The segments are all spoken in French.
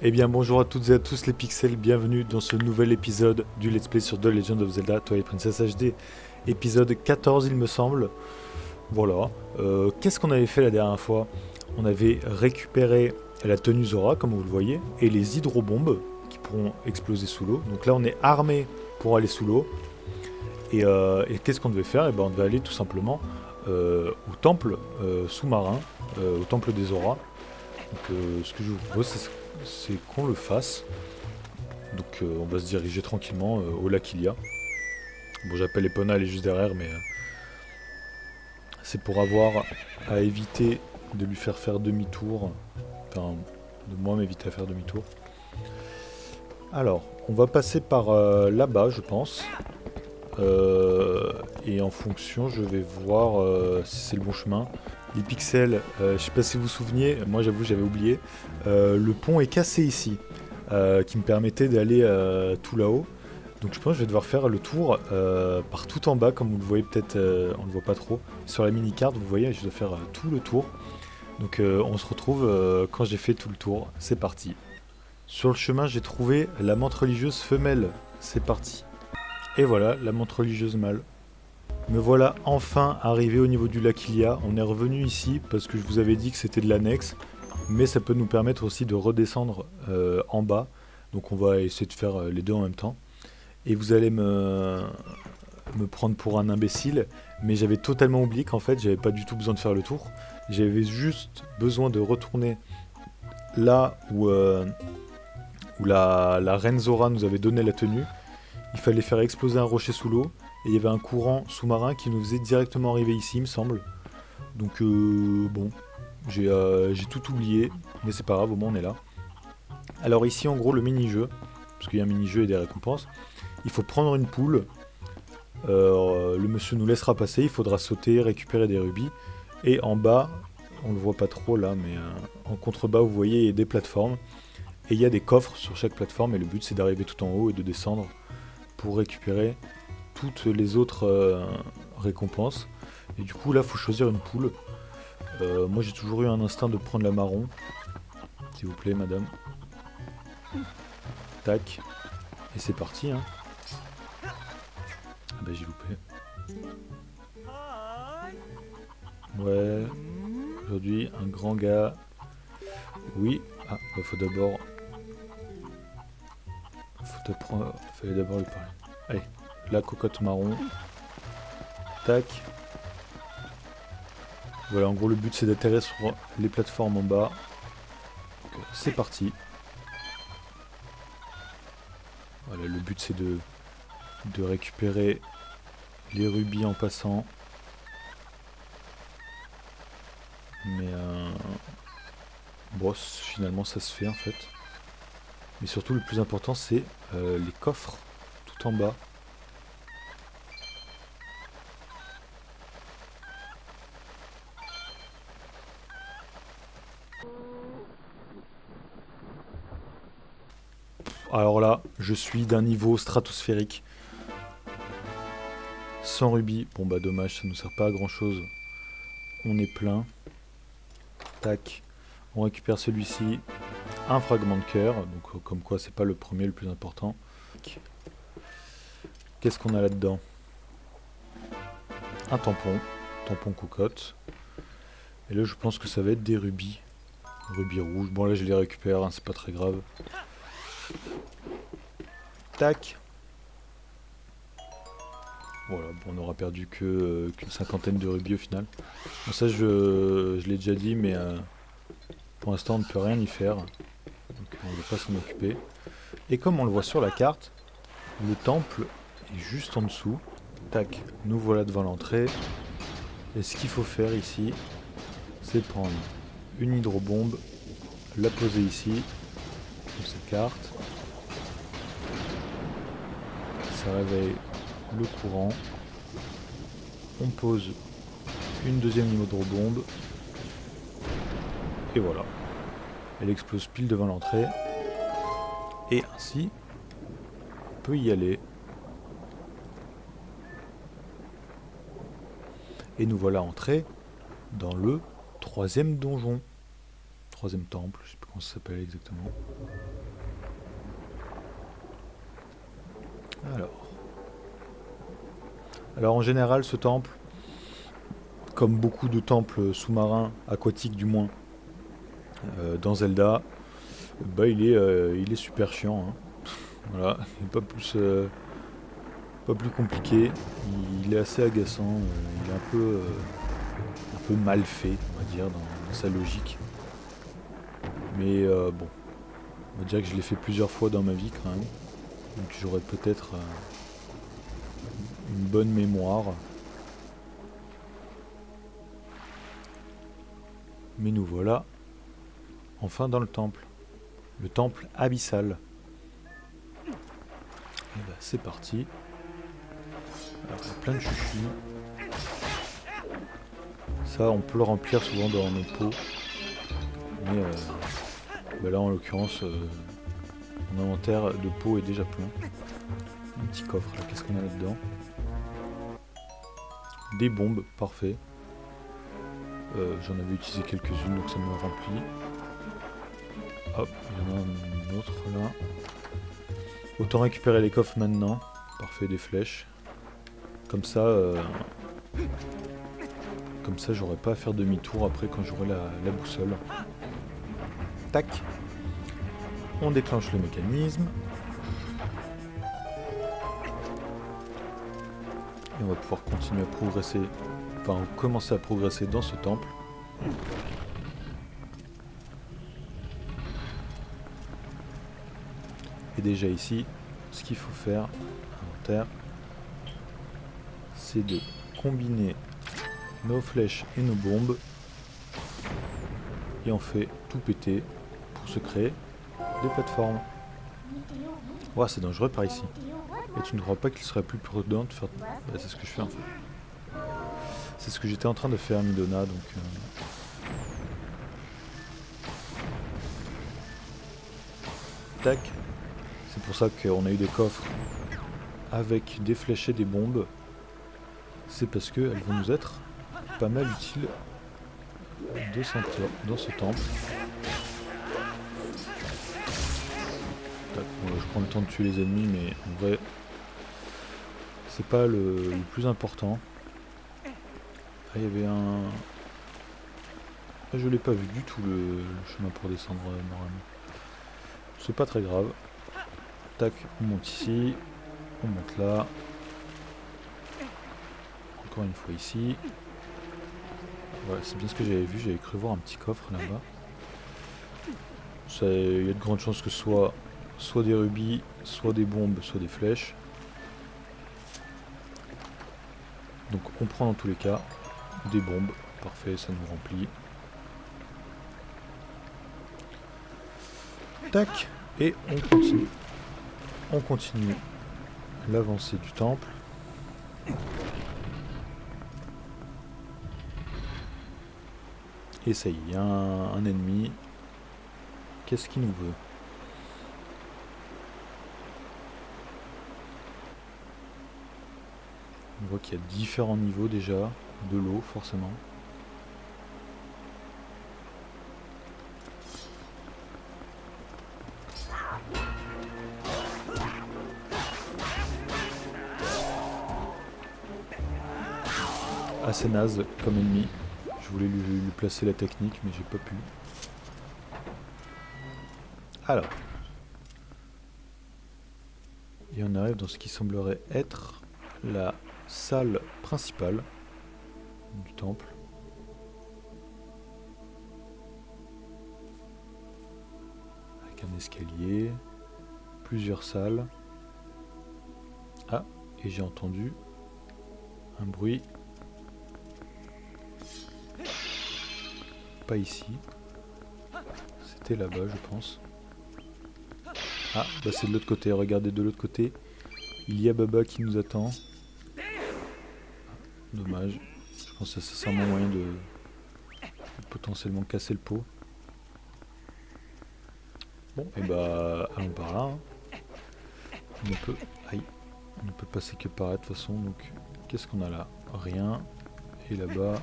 Eh bien bonjour à toutes et à tous les pixels, bienvenue dans ce nouvel épisode du Let's Play sur The Legend of Zelda Twilight Princess HD, épisode 14 il me semble. Voilà, qu'est-ce qu'on avait fait la dernière fois? On avait récupéré la tenue Zora comme vous le voyez, et les hydrobombes qui pourront exploser sous l'eau. Donc là on est armé pour aller sous l'eau, et qu'est-ce qu'on devait faire? Eh ben on devait aller tout simplement au temple sous-marin, au temple des Zora. Donc ce que je vous propose c'est qu'on le fasse. Donc on va se diriger tranquillement au lac Ilia. Bon, j'appelle Epona, elle est juste derrière, mais c'est pour avoir à éviter de lui faire demi-tour. Enfin, de moi m'éviter à faire demi-tour. Alors, on va passer par là-bas, je pense. Et en fonction, je vais voir si c'est le bon chemin. Les pixels, je sais pas si vous vous souveniez, moi j'avoue j'avais oublié. Le pont est cassé ici, qui me permettait d'aller tout là-haut. Donc je pense que je vais devoir faire le tour par tout en bas, comme vous le voyez peut-être, on ne le voit pas trop. Sur la mini-carte, vous voyez, je dois faire tout le tour. Donc on se retrouve quand j'ai fait tout le tour. C'est parti. Sur le chemin, j'ai trouvé la menthe religieuse femelle. C'est parti. Et voilà, la menthe religieuse mâle. Me voilà enfin arrivé au niveau du lac Ilia. On est revenu ici parce que je vous avais dit que c'était de l'annexe. Mais ça peut nous permettre aussi de redescendre en bas. Donc on va essayer de faire les deux en même temps. Et vous allez me prendre pour un imbécile, mais j'avais totalement oublié qu'en fait j'avais pas du tout besoin de faire le tour. J'avais juste besoin de retourner là où la reine Zora nous avait donné la tenue. Il fallait faire exploser un rocher sous l'eau, et il y avait un courant sous-marin qui nous faisait directement arriver ici, il me semble. Donc bon, j'ai tout oublié, mais c'est pas grave, au moins on est là. Alors ici en gros le mini-jeu, parce qu'il y a un mini-jeu et des récompenses, il faut prendre une poule. Le monsieur nous laissera passer, il faudra sauter, récupérer des rubis. Et en bas, on le voit pas trop là, mais en contrebas, vous voyez, il y a des plateformes. Et il y a des coffres sur chaque plateforme, et le but c'est d'arriver tout en haut et de descendre pour récupérer toutes les autres récompenses. Et du coup, là, il faut choisir une poule. Moi, j'ai toujours eu un instinct de prendre la marron. S'il vous plaît, madame. Tac. Et c'est parti, hein. Ah bah j'ai loupé. Ouais. Aujourd'hui, un grand gars. Oui. Ah, bah faut d'abord... Fallait d'abord lui parler. Allez, la cocotte marron. Tac. Voilà, en gros le but c'est d'atterrir sur les plateformes en bas. Donc c'est parti. Voilà, le but c'est de récupérer les rubis en passant. Mais bon, finalement ça se fait en fait. Mais surtout le plus important c'est les coffres tout en bas. Alors là, je suis d'un niveau stratosphérique. 100 rubis, bon bah dommage, ça nous sert pas à grand chose. On est plein. Tac, on récupère celui-ci. Un fragment de cœur, donc comme quoi c'est pas le premier le plus important. Qu'est-ce qu'on a là-dedans? Un tampon, tampon cocotte. Et là je pense que ça va être des rubis. Rubis rouges, bon là je les récupère, hein, c'est pas très grave. Tac. Voilà, bon, on n'aura perdu qu'une cinquantaine de rubis au final. Bon, ça je l'ai déjà dit, mais pour l'instant on ne peut rien y faire. Donc on ne va pas s'en occuper. Et comme on le voit sur la carte, le temple est juste en dessous. Tac, nous voilà devant l'entrée. Et ce qu'il faut faire ici, c'est prendre une hydrobombe, la poser ici, sur cette carte. Ça réveille le courant. On pose une deuxième hydrobombe. Et voilà. Elle explose pile devant l'entrée. Et ainsi, on peut y aller. Et nous voilà entrés dans le troisième donjon. troisième temple, je sais pas comment ça s'appelle exactement. Alors en général ce temple, comme beaucoup de temples sous-marins, aquatiques du moins, dans Zelda, bah il est super chiant. Hein. Voilà, il n'est pas plus compliqué. Il est assez agaçant. Il est un peu mal fait, on va dire, dans sa logique. Mais bon, on va dire que je l'ai fait plusieurs fois dans ma vie quand même. Donc j'aurais peut-être une bonne mémoire. Mais nous voilà enfin dans le temple abyssal. Et bah c'est parti. Alors, il y a plein de chuchis. Ça on peut le remplir souvent dans nos pots. Mais bah là en l'occurrence mon inventaire de pots est déjà plein. Un petit coffre là, qu'est-ce qu'on a là-dedans? Des bombes, parfait. J'en avais utilisé quelques-unes donc ça me remplit. Hop, il y en a un autre là. Autant récupérer les coffres maintenant. Parfait, des flèches. Comme ça j'aurai pas à faire demi-tour après quand j'aurai la boussole. Tac. On déclenche le mécanisme. Et on va pouvoir continuer à progresser. Enfin, commencer à progresser dans ce temple. Et déjà ici, ce qu'il faut faire, inventaire, c'est de combiner nos flèches et nos bombes. Et on fait tout péter pour se créer des plateformes. Ouah, c'est dangereux par ici. Et tu ne crois pas qu'il serait plus prudent de faire... Bah, c'est ce que je fais en fait. C'est ce que j'étais en train de faire, Midona, donc... Tac. C'est pour ça qu'on a eu des coffres avec des flèches et des bombes. C'est parce qu'elles vont nous être pas mal utiles dans ce temple. Tac. Bon, je prends le temps de tuer les ennemis, mais en vrai, c'est pas le plus important. Ah, il y avait un... Ah, je l'ai pas vu du tout le chemin pour descendre normalement. C'est pas très grave. Tac, on monte ici. On monte là. Encore une fois ici. Voilà, c'est bien ce que j'avais vu. J'avais cru voir un petit coffre là-bas. Il y a de grandes chances que ce soit des rubis, soit des bombes, soit des flèches. Donc on prend dans tous les cas des bombes. Parfait, ça nous remplit. Tac. Et on continue. On continue l'avancée du temple. Et ça y est, il y a un ennemi. Qu'est-ce qu'il nous veut? On voit qu'il y a différents niveaux déjà de l'eau, forcément. Assez naze comme ennemi. Je voulais lui placer la technique, mais j'ai pas pu. Alors. Et on arrive dans ce qui semblerait être la salle principale du temple. Avec un escalier, plusieurs salles. Ah, et j'ai entendu un bruit. Pas ici. C'était là-bas, je pense. Ah, bah c'est de l'autre côté. Regardez, de l'autre côté, il y a Baba qui nous attend. Dommage. Je pense que c'est un moyen de potentiellement casser le pot. Bon, et bah, allons par là. Hein. On ne peut passer que par là de toute façon. Donc, qu'est-ce qu'on a là? Rien. Et là-bas...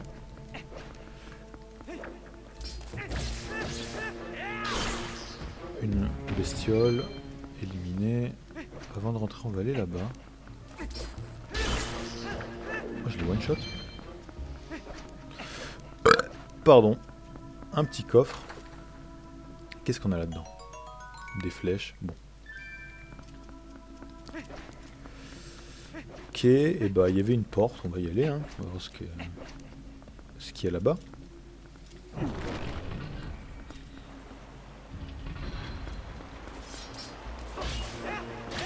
une bestiole éliminée. Avant de rentrer, on va aller là-bas. Oh, je l'ai one shot. Pardon. Un petit coffre. Qu'est-ce qu'on a là-dedans? Des flèches. Bon. Ok, et bah il y avait une porte, on va y aller, hein. On va voir ce qu'il y a là-bas.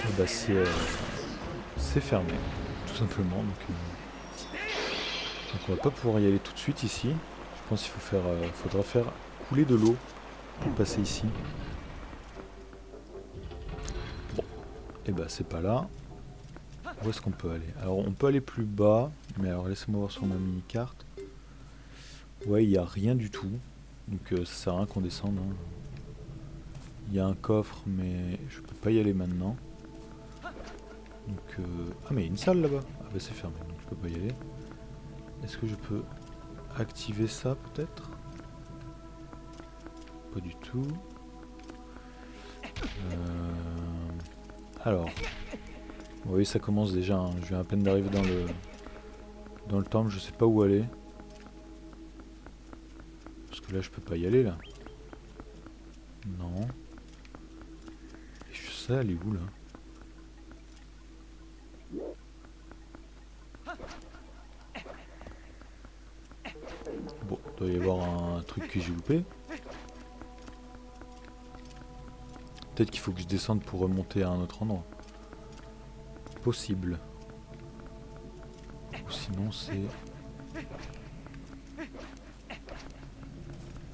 Et bah c'est fermé, tout simplement. Donc on va pas pouvoir y aller tout de suite ici. Je pense qu'il faudra faire couler de l'eau pour passer ici. Bon, et bah c'est pas là. Où est-ce qu'on peut aller? Alors on peut aller plus bas, mais alors laissez-moi voir sur ma mini-carte. Ouais, il n'y a rien du tout, donc ça sert à rien qu'on descende. Hein. Il y a un coffre, mais je peux pas y aller maintenant. Donc, ah mais il y a une salle là-bas. Ah bah c'est fermé, donc je peux pas y aller. Est-ce que je peux activer ça peut-être? Pas du tout. Alors, oui ça commence déjà, hein. Je viens à peine d'arriver dans le temple, je sais pas où aller. Parce que là je peux pas y aller là. Non. Et je sais elle est où là? Bon, il doit y avoir un truc que j'ai loupé. Peut-être qu'il faut que je descende pour remonter à un autre endroit. Possible. Ou sinon c'est...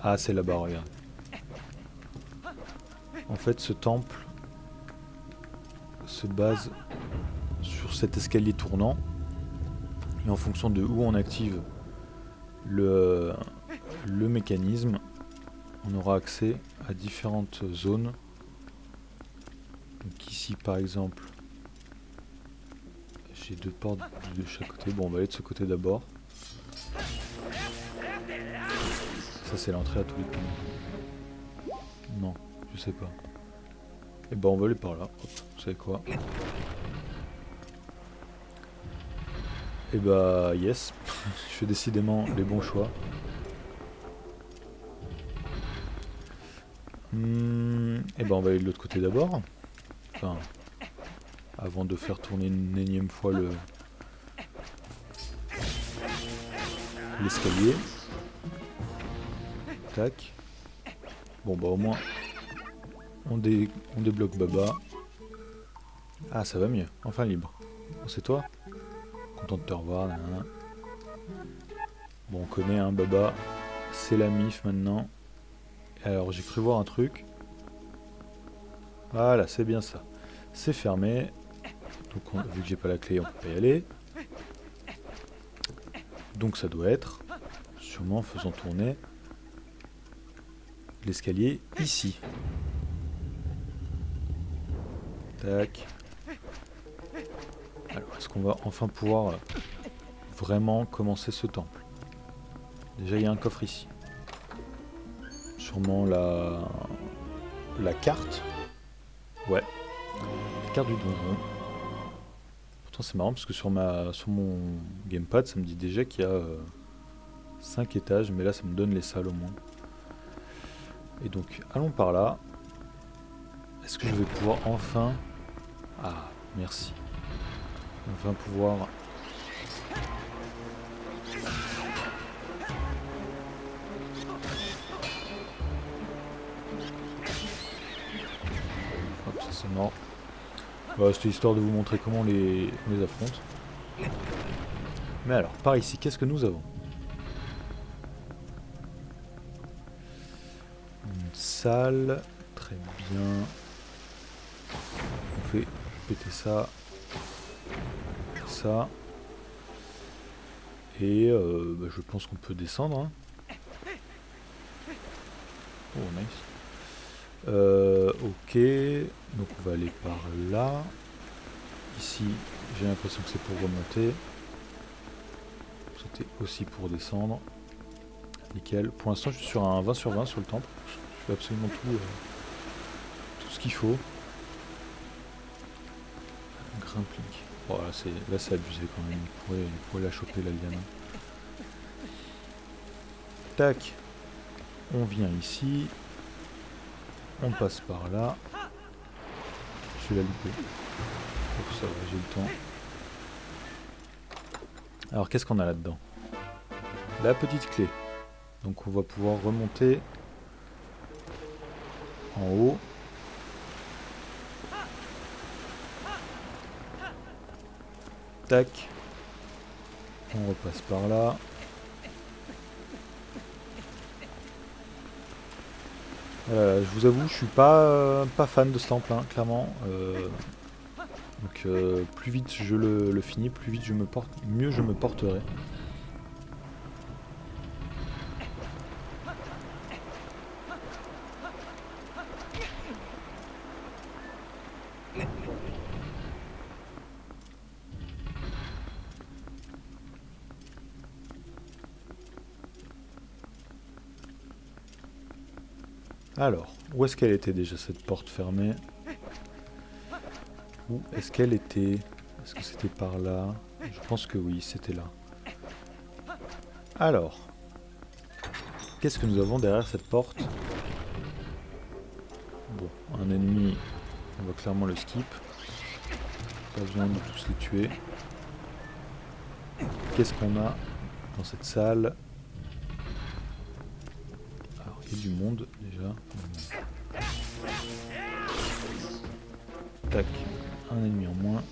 Ah c'est là-bas, regarde. En fait ce temple se base sur cet escalier tournant. Et en fonction de où on active le mécanisme, on aura accès à différentes zones. Donc ici par exemple, j'ai deux portes de chaque côté. Bon, on va aller de ce côté d'abord. Ça c'est l'entrée à tous les coins. Non, je sais pas. Et ben on va aller par là. Hop, vous savez quoi? Et bah yes, je fais décidément les bons choix. Et ben on va aller de l'autre côté d'abord. Enfin, avant de faire tourner une énième fois l'escalier. Tac. Bon bah au moins on débloque Baba. Ah ça va mieux, enfin libre. Oh, c'est toi? Content de te revoir. Nanana. Bon on connaît hein, Baba, c'est la MIF maintenant. Alors j'ai cru voir un truc. Voilà, c'est bien ça. C'est fermé. Donc vu que j'ai pas la clé, on peut pas y aller. Donc ça doit être, sûrement en faisant tourner l'escalier ici. Tac. Alors est-ce qu'on va enfin pouvoir vraiment commencer ce temple? Déjà il y a un coffre ici. Sûrement la carte. Ouais. La carte du donjon. Pourtant c'est marrant parce que sur mon gamepad ça me dit déjà qu'il y a 5 étages, mais là ça me donne les salles au moins. Et donc allons par là. Est-ce que je vais pouvoir enfin... Ah, merci. Enfin pouvoir... Hop, ça c'est mort. Voilà, c'était histoire de vous montrer comment on les affronte. Mais alors, par ici, qu'est-ce que nous avons? Une salle, très bien. On fait péter ça. Ça. Et bah, je pense qu'on peut descendre. Hein. Oh, nice. Ok, donc on va aller par là. Ici, j'ai l'impression que c'est pour remonter. C'était aussi pour descendre. Nickel. Pour l'instant, je suis sur un 20 sur 20 sur le temple. Je fais absolument tout. ce qu'il faut. Grappling. Oh, là c'est abusé quand même, il pourrait la choper la liane. Tac. On vient ici. On passe par là. Je vais la louper. Oh, ça va, j'ai le temps. Alors qu'est-ce qu'on a là-dedans? La petite clé. Donc on va pouvoir remonter en haut. Tac. On repasse par là. Je vous avoue, je suis pas fan de ce temple, hein, clairement. Donc plus vite je le finis, plus vite mieux je me porterai. Alors, où est-ce qu'elle était déjà cette porte fermée? Où est-ce qu'elle était? Est-ce que c'était par là? Je pense que oui, c'était là. Alors, qu'est-ce que nous avons derrière cette porte? Bon, un ennemi, on va clairement le skip. Pas besoin de tous les tuer. Qu'est-ce qu'on a dans cette salle? Alors, il y a du monde déjà. Tac, un ennemi en moins.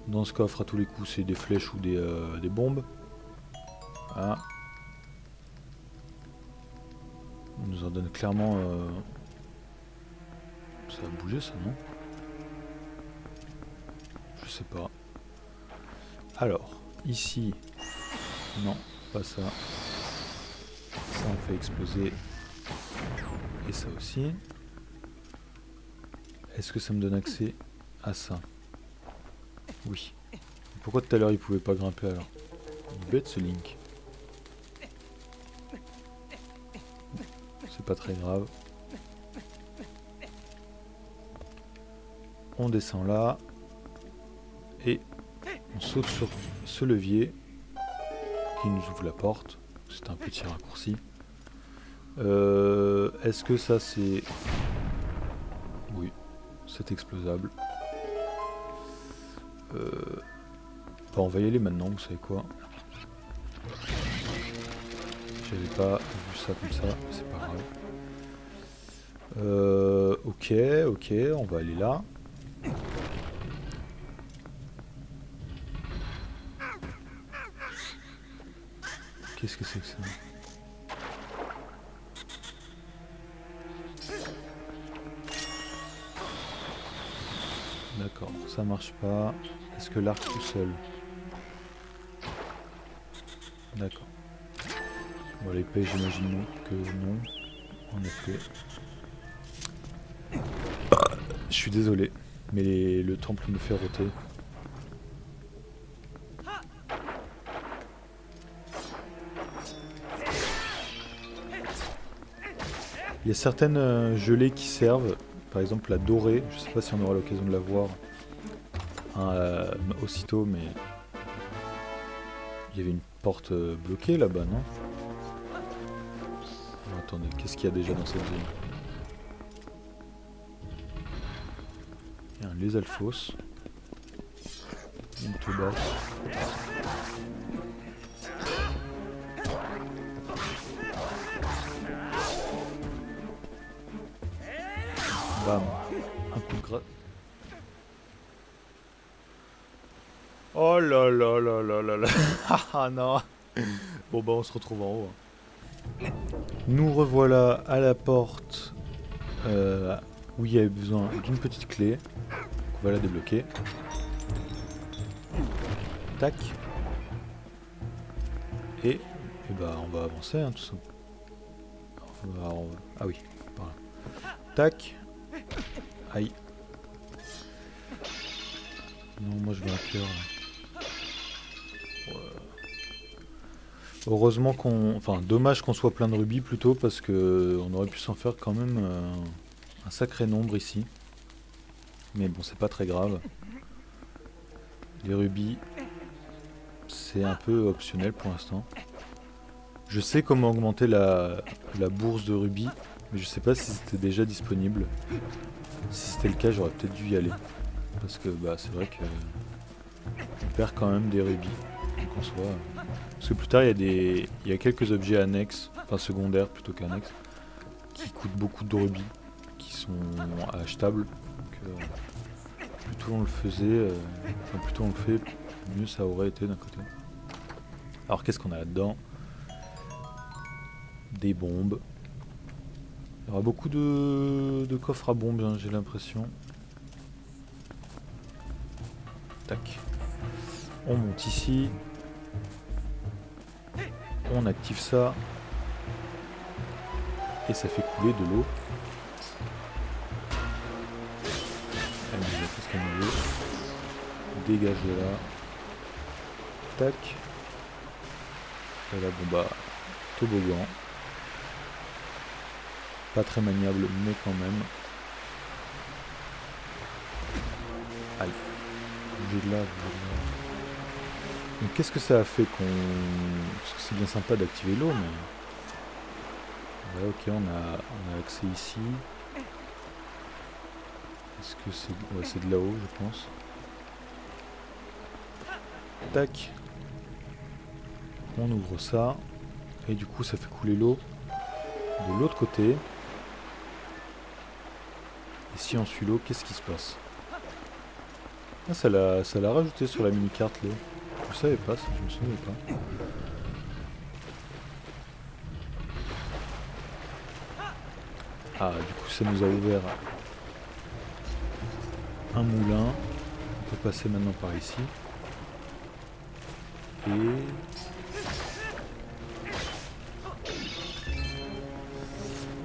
Dans ce coffre, à tous les coups, c'est des flèches ou des bombes. Ah. On nous en donne clairement... Ça a bougé ça, non? Je sais pas. Alors, ici... Non, pas ça. Ça on fait exploser. Et ça aussi. Est-ce que ça me donne accès à ça? Oui. Pourquoi tout à l'heure il pouvait pas grimper alors? Il est bête ce Link. C'est pas très grave. On descend là. Et on saute sur ce levier qui nous ouvre la porte. C'est un petit raccourci. Est-ce que ça c'est... Oui, c'est explosable. Bah, on va y aller maintenant, vous savez quoi. J'avais pas vu ça comme ça, c'est pas grave. Ok, on va aller là. Qu'est-ce que c'est que ça? D'accord, ça marche pas. Est-ce que l'arc tout seul? D'accord. Bon, l'épée, j'imagine que non. En effet. Je suis désolé, mais le temple me fait roter. Il y a certaines gelées qui servent, par exemple la dorée, je sais pas si on aura l'occasion de la voir aussitôt, mais il y avait une porte bloquée là-bas, non? Oh, attendez, qu'est-ce qu'il y a déjà dans cette zone? Il y a un lézalfos, une toba. Bam, un coup de gras. Oh là là là là là là. Ah non. Bon bah on se retrouve en haut. Nous revoilà à la porte où il y avait besoin d'une petite clé. On va la débloquer. Tac. Et bah on va avancer hein, tout ça. Ah oui, par là. Tac. Aïe. Non, moi je veux un cœur. Heureusement qu'on... Enfin, dommage qu'on soit plein de rubis plutôt, parce que on aurait pu s'en faire quand même un sacré nombre ici. Mais bon, c'est pas très grave. Les rubis, c'est un peu optionnel pour l'instant. Je sais comment augmenter la bourse de rubis, mais je sais pas si c'était déjà disponible. Si c'était le cas, j'aurais peut-être dû y aller. Parce que bah, c'est vrai que on perd quand même des rubis. Donc en soi, parce que plus tard, il y a quelques objets annexes, enfin secondaires plutôt qu'annexes, qui coûtent beaucoup de rubis, qui sont achetables. Donc, plus tôt on le faisait, enfin plus tôt on le fait, mieux ça aurait été d'un côté. Alors qu'est-ce qu'on a là-dedans? Des bombes. Il y aura beaucoup de coffres à bombes, hein, j'ai l'impression. Tac. On monte ici. On active ça. Et ça fait couler de l'eau. Allez, on va tout ce qu'on veut. Dégage de là. Tac. Et là, bon bah, toboggan. Pas très maniable, mais quand même. Aïe. Bouger de là, bouger de là. Donc qu'est-ce que ça a fait qu'on... Parce que c'est bien sympa d'activer l'eau, mais... Ouais, ok, on a accès ici. Est-ce que c'est... Ouais, c'est de là-haut, je pense. Tac. On ouvre ça. Et du coup, ça fait couler l'eau de l'autre côté. Et si on suit l'eau, qu'est-ce qui se passe? Ah, ça l'a rajouté sur la mini-carte, l'eau. Je savais pas, ça, je me souvenais pas. Ah, du coup, ça nous a ouvert un moulin. On peut passer maintenant par ici. Et...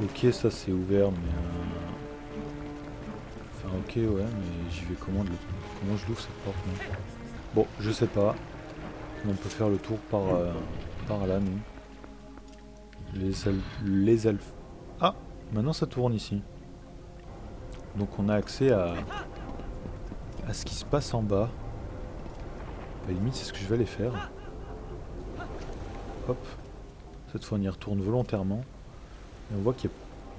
Ok, ça c'est ouvert, mais... Enfin, ok, ouais, mais j'y vais comment je l'ouvre cette porte, non? Bon, je sais pas. On peut faire le tour par là, nous. Les elfes... Ah! Maintenant ça tourne ici. Donc on a accès à ce qui se passe en bas. À la limite, c'est ce que je vais aller faire. Hop. Cette fois on y retourne volontairement. Et on voit qu'il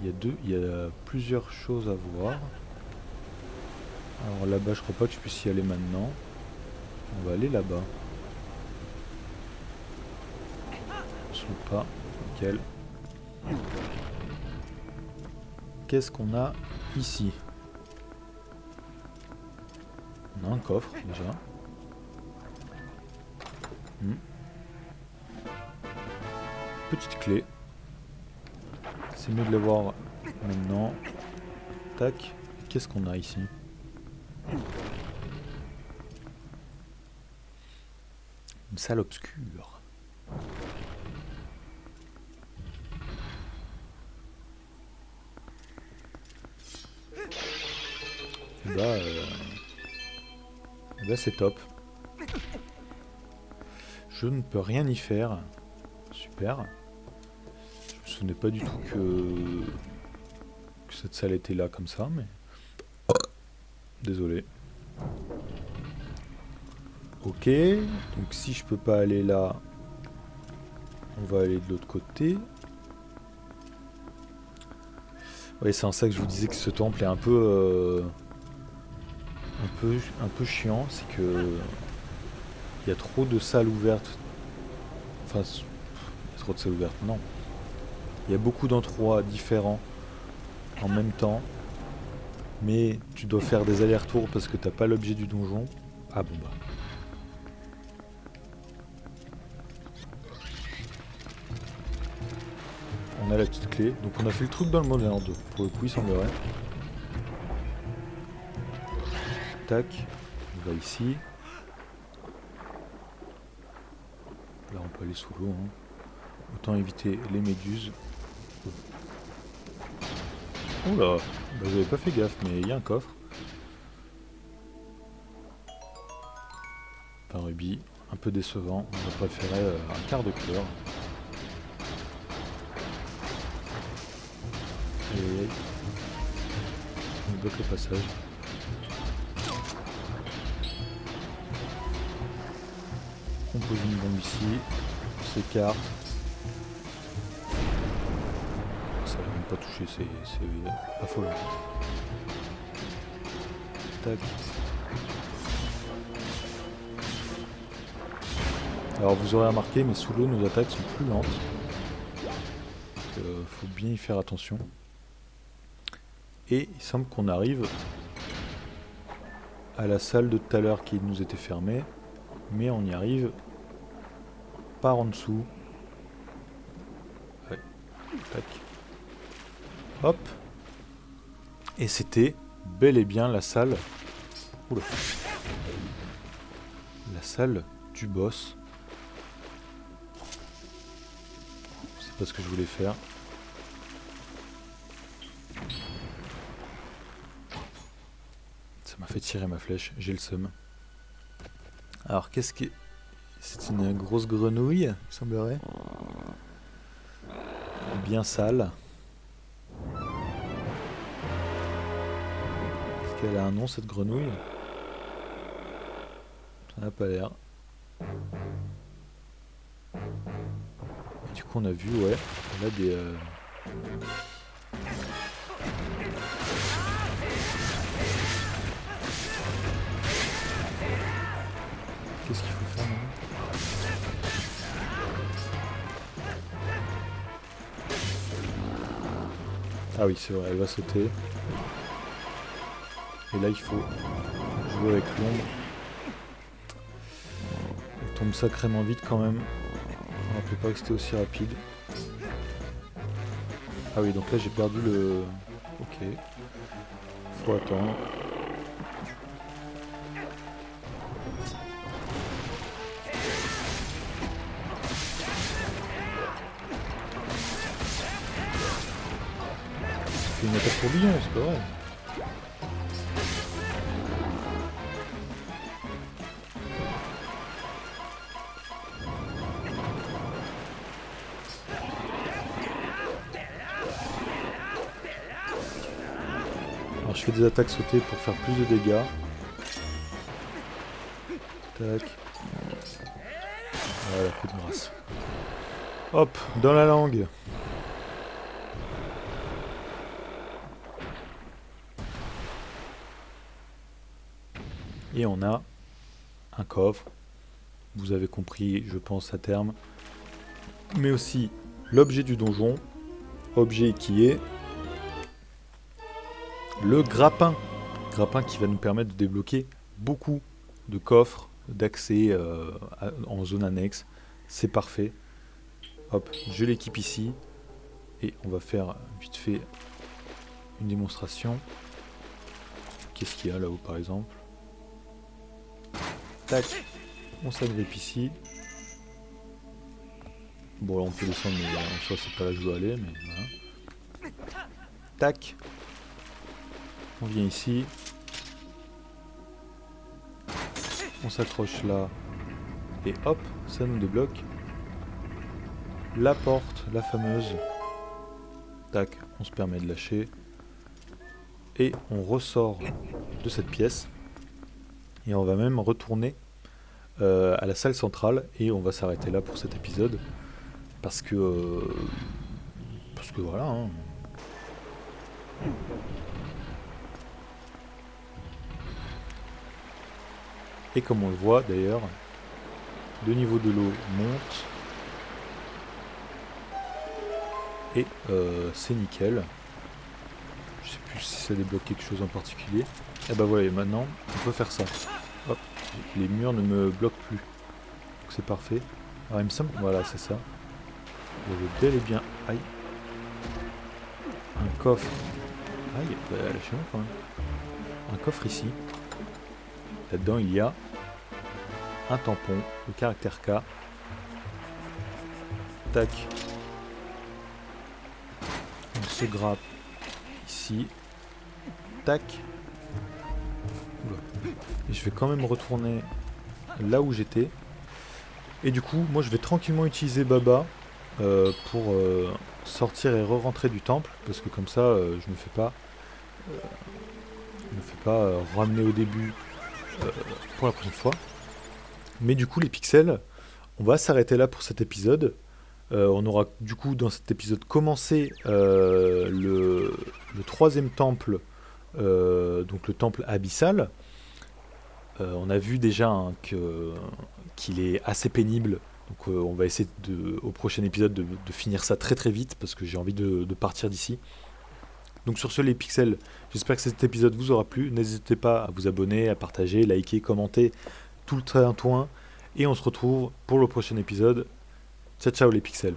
y a plusieurs choses à voir. Alors là-bas, je crois pas que je puisse y aller maintenant. On va aller là-bas. On se loupe pas. Nickel. Qu'est-ce qu'on a ici? On a un coffre déjà. Petite clé. C'est mieux de l'avoir maintenant. Tac. Qu'est-ce qu'on a ici? Une salle obscure. Et bah, c'est top. Je ne peux rien y faire. Super. Je me souvenais pas du tout que cette salle était là comme ça, mais... Désolé. Ok, donc si je peux pas aller là, on va aller de l'autre côté. Ouais, c'est en ça que je vous disais que ce temple est un peu chiant, c'est que il y a trop de salles ouvertes. Enfin, il y a trop de salles ouvertes, non. Il y a beaucoup d'endroits différents en même temps, mais tu dois faire des allers-retours parce que t'as pas l'objet du donjon. Ah bon bah. On a la petite clé. Donc on a fait le truc dans le moderne 2. Pour le coup, il semblerait. Tac. On va ici. Là, on peut aller sous l'eau. Hein. Autant éviter les méduses. Oula, bah, j'avais pas fait gaffe, mais il y a un coffre. Un rubis. Un peu décevant. On a préféré un quart de cœur. Et bloque le passage. On pose une bombe ici, on s'écarte. Ça va même pas toucher, c'est affolant. Tac. Alors vous aurez remarqué, mais sous l'eau nos attaques sont plus lentes. Faut bien y faire attention. Et il semble qu'on arrive à la salle de tout à l'heure qui nous était fermée. Mais on y arrive par en dessous. Ouais. Tac. Hop. Et c'était bel et bien la salle. Oula. La salle du boss. C'est pas ce que je voulais faire. Ça m'a fait tirer ma flèche, j'ai le seum. Alors qu'est-ce que... C'est une grosse grenouille, il semblerait. Bien sale. Est-ce qu'elle a un nom cette grenouille? Ça n'a pas l'air. Du coup on a vu, ouais, elle a des... Qu'est-ce qu'il faut faire maintenant? Ah oui, c'est vrai, elle va sauter. Et là, il faut jouer avec l'ombre. Elle tombe sacrément vite quand même. Je ne me rappelais pas que c'était aussi rapide. Ah oui, donc là, j'ai perdu le... Ok. Faut attendre. C'est une attaque tourbillon, c'est pas vrai. Alors je fais des attaques sautées pour faire plus de dégâts. Tac. Voilà, coup de grâce. Hop, dans la langue. Et on a un coffre, vous avez compris, je pense à terme, mais aussi l'objet du donjon, objet qui est le grappin. Grappin qui va nous permettre de débloquer beaucoup de coffres, d'accès en zone annexe, c'est parfait. Hop, je l'équipe ici, et on va faire vite fait une démonstration. Qu'est-ce qu'il y a là-haut par exemple? Tac, on s'agrippe ici. Bon là on peut descendre mais en soi c'est pas là que je dois aller mais voilà. Tac. On vient ici. On s'accroche là. Et hop, ça nous débloque la porte, la fameuse. Tac, on se permet de lâcher. Et on ressort de cette pièce. Et on va même retourner à la salle centrale et on va s'arrêter là pour cet épisode parce que voilà hein. Et comme on le voit d'ailleurs, le niveau de l'eau monte et c'est nickel. Je sais plus si ça débloque quelque chose en particulier. Et bah voilà, maintenant on peut faire ça. Hop, les murs ne me bloquent plus. Donc c'est parfait. Alors il me semble, voilà c'est ça. Il y avait bel et bien, aïe, un coffre. Aïe, bah, lâchez-moi quand même. Un coffre ici. Là-dedans il y a un tampon, le caractère K. Tac. On se grappe ici. Tac. Oula. Et je vais quand même retourner là où j'étais. Et du coup, moi je vais tranquillement utiliser Baba pour sortir et re-rentrer du temple. Parce que comme ça, je me fais pas pas ramener au début pour la prochaine fois. Mais du coup, les pixels, on va s'arrêter là pour cet épisode. On aura du coup dans cet épisode commencé le troisième temple, donc le temple abyssal. On a vu déjà qu'il est assez pénible, donc on va essayer au prochain épisode de finir ça très très vite parce que j'ai envie de partir d'ici. Donc sur ce les pixels, j'espère que cet épisode vous aura plu. N'hésitez pas à vous abonner, à partager, liker, commenter, tout le tintouin. Et on se retrouve pour le prochain épisode. Ciao ciao les pixels.